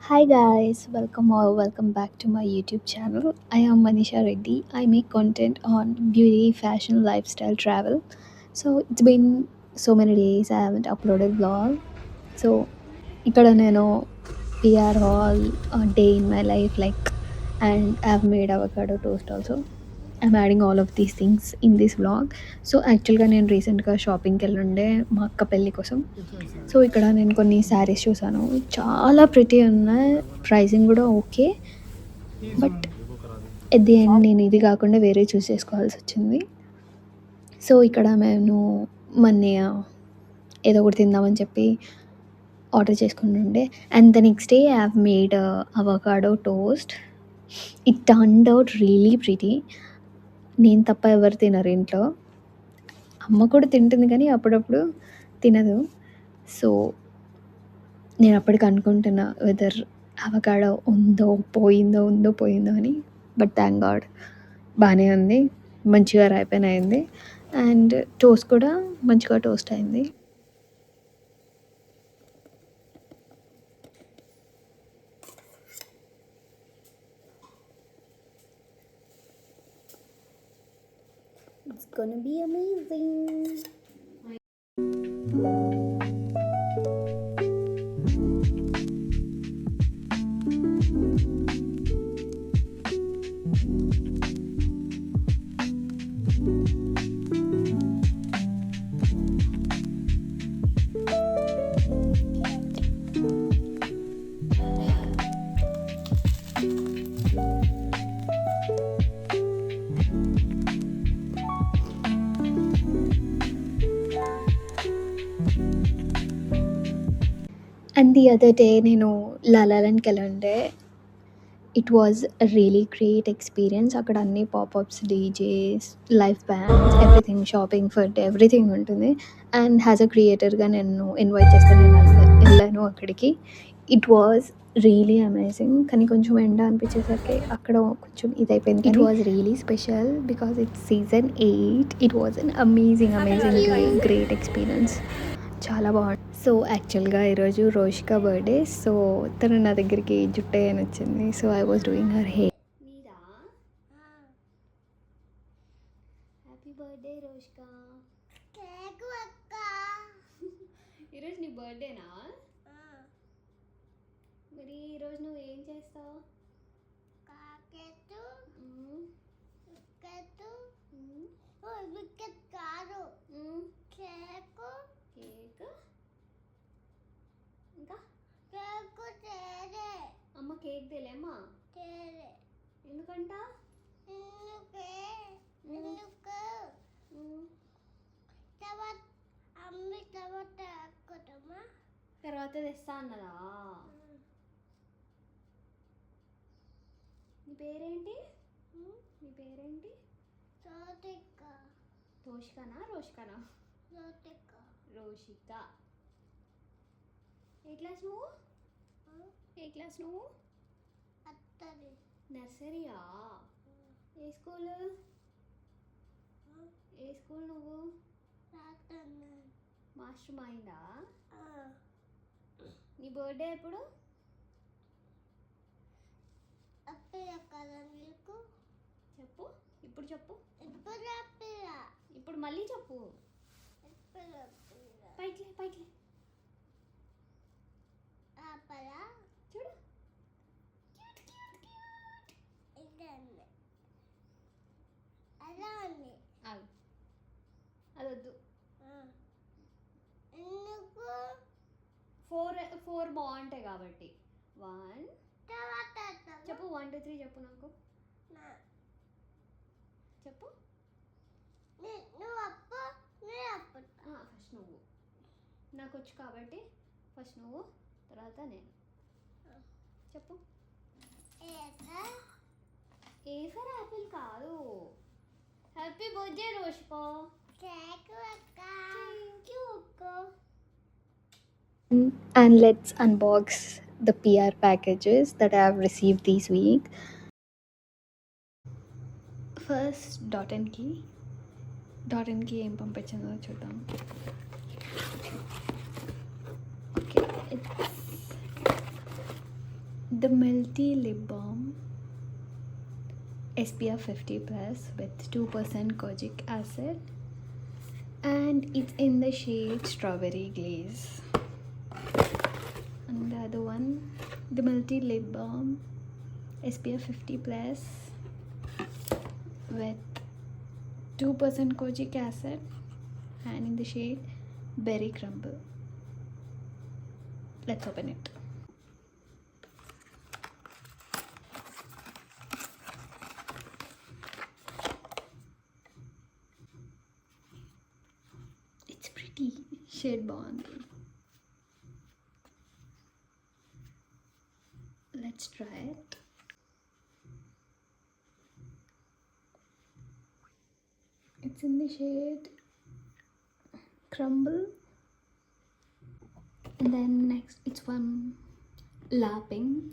Hi guys, welcome back to my YouTube channel. I am Manisha Reddy. I make content on beauty, fashion, lifestyle, travel. So it's been so many days I haven't uploaded vlog. So ఇక్కడ నేను PR haul day in my life like and I've made avocado toast also. I'm adding all of these things in this vlog. So యాక్చువల్గా నేను రీసెంట్గా షాపింగ్కి వెళ్ళుండే మా అక్క పెళ్ళి కోసం. సో ఇక్కడ నేను కొన్ని శారీస్ చూసాను, చాలా ప్రిటీ ఉన్నాయి, ప్రైసింగ్ కూడా okay. But at the end నేను ఇది కాకుండా వేరే చూస్ చేసుకోవాల్సి వచ్చింది. సో ఇక్కడ నేను మన్నయ్య ఏదో ఒకటి తిందామని చెప్పి ఆర్డర్ చేసుకుని ఉండే. And the next day I have made avocado toast. It turned out really pretty. నేను తప్ప ఎవరు తినరు ఇంట్లో. అమ్మ కూడా తింటుంది కానీ అప్పుడప్పుడు తినదు. సో నేను అప్పటికి అనుకుంటున్నా వెదర్ అవకాడో ఉందో పోయిందో అని. బట్ థ్యాంక్ గాడ్ బాగానే ఉంది, మంచిగా రైపెన్ అయింది. అండ్ టోస్ట్ కూడా మంచిగా టోస్ట్ అయింది. It's gonna be amazing. And the other day నేను లలాలండ్కి వెళ్ళుండే. It was a really great experience. అక్కడ అన్ని popups, DJs, live bands, everything, shopping, food, everything ఉంటుంది. అండ్ యాజ్ అ క్రియేటర్గా నేను ఇన్వైట్ చేస్తే నేను వెళ్ళాను అక్కడికి. It was really amazing. కానీ కొంచెం ఎండ అనిపించేసరికి అక్కడ కొంచెం ఇదైపోయింది. It was really special because it's season 8. It was an amazing great experience. చాలా బాగుంది. సో యాక్చువల్గా ఈరోజు రోషికా బర్త్డే. సో తను నా దగ్గరికి జుట్టు అని వచ్చింది. So I was doing her hair. Happy birthday Roshika. ఈరోజు నీ బర్త్డేనా? మరి ఈరోజు నువ్వు ఏం చేస్తావు? కేక్, ఇంకా అమ్మ కేక్ తేలేమ్మా. ఎందుకంట? తర్వాత తెస్తా అన్నదా? నీ పేరేంటి? తోషికనా రోషికనా? రోషిక. ఏ క్లాస్ నువ్వు? నర్సరీయా? ఏ స్కూల్ నువ్వు? మాస్టర్ మైండా? నీ బర్త్డే ఎప్పుడు? చెప్పు, ఇప్పుడు చెప్పు. ఇప్పుడు మళ్ళీ చెప్పు. పైకి చూడు. అదొద్దు. 4 బాగుంటాయి కాబట్టి. 1 చెప్పు. 1 2 3 చెప్పు. నాకు చెప్పు. ఫస్ట్ నువ్వు. నాకు వచ్చు కాబట్టి ఫస్ట్ నువ్వు, తర్వాత నేను. చెప్పు. ఏ ఫర్ యాపిల్ కాదు. Happy birthday Roshika. Thank you అక్క. And let's unbox the PR packages that I have received this week. First dot ఇన్కి ఏం పంపించిందో చూద్దాం. Okay, The Melty Lip Balm SPF 50 plus with 2% kojic acid, and it's in the shade Strawberry Glaze. And the other one, the Melty Lip Balm SPF 50 plus with 2% kojic acid and in the shade Berry Crumble. Let's open it. It's pretty shade bond. Let's try it. It's in the shade Crumble, and then next it's from Lapping.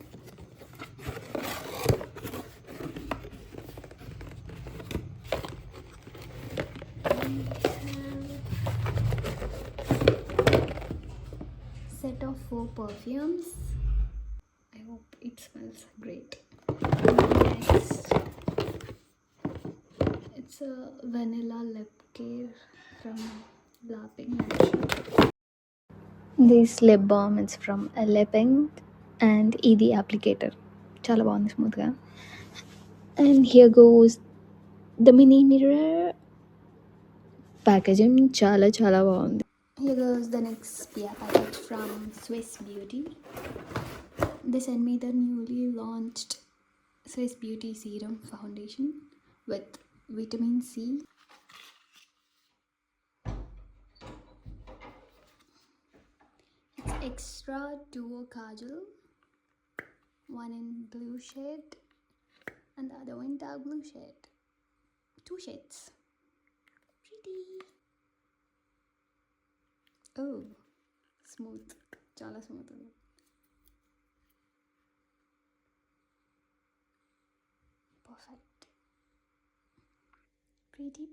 Set of 4 perfumes. I hope it smells great. Next, it's a vanilla lip care from Lapping. This lip balm is from Lapping and ఇది applicator. చాలా బాగుంది స్మూత్గా. And here goes the mini mirror. Packaging చాలా బాగుంది. Here goes the next PR package from Swiss Beauty. They sent me the newly launched Swiss Beauty Serum Foundation with vitamin C. It's extra duo kajal, one in blue shade and the other one dark blue shade. 2 shades. Pretty. Oh, smooth. Chala smooth. Perfect. Pretty.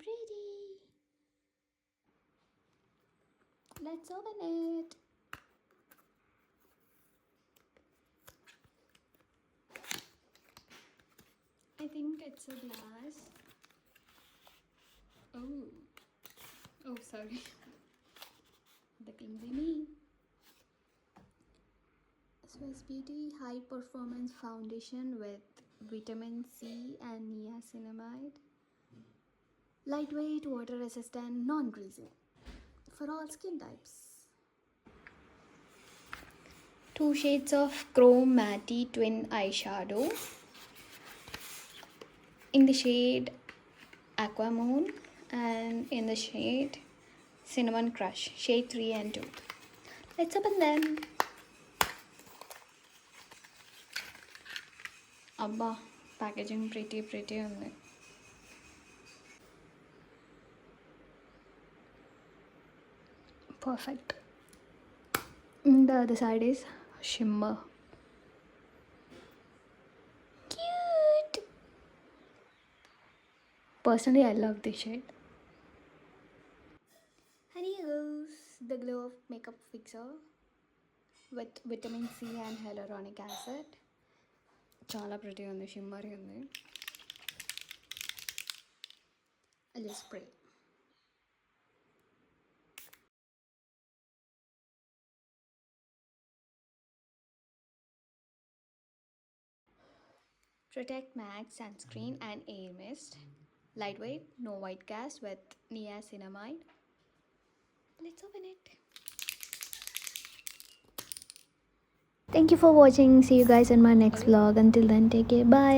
Let's open it. I think it's a glass. Oh, sorry. The clumsy me. Swiss Beauty High Performance Foundation with vitamin C and niacinamide. Lightweight, water resistant, non-greasy. For all skin types. 2 shades of Chrome Matte Twin Eyeshadow. In the shade Aquamoon and in the shade Cinnamon Crush, shade 3 and 2. Let's open them. Abba, packaging pretty ఉంది. Perfect. The other side is shimmer. Cute. Personally, I love this shade. And here goes the Glow of Makeup Fixer with vitamin C and hyaluronic acid. Chala pretty undi, shimmery undi. I'll just spray. Protect Max Sunscreen and Air Mist. Lightweight, no white cast with niacinamide. Let's open it. Thank you for watching. See you guys in my next vlog. Until then, take care. Bye.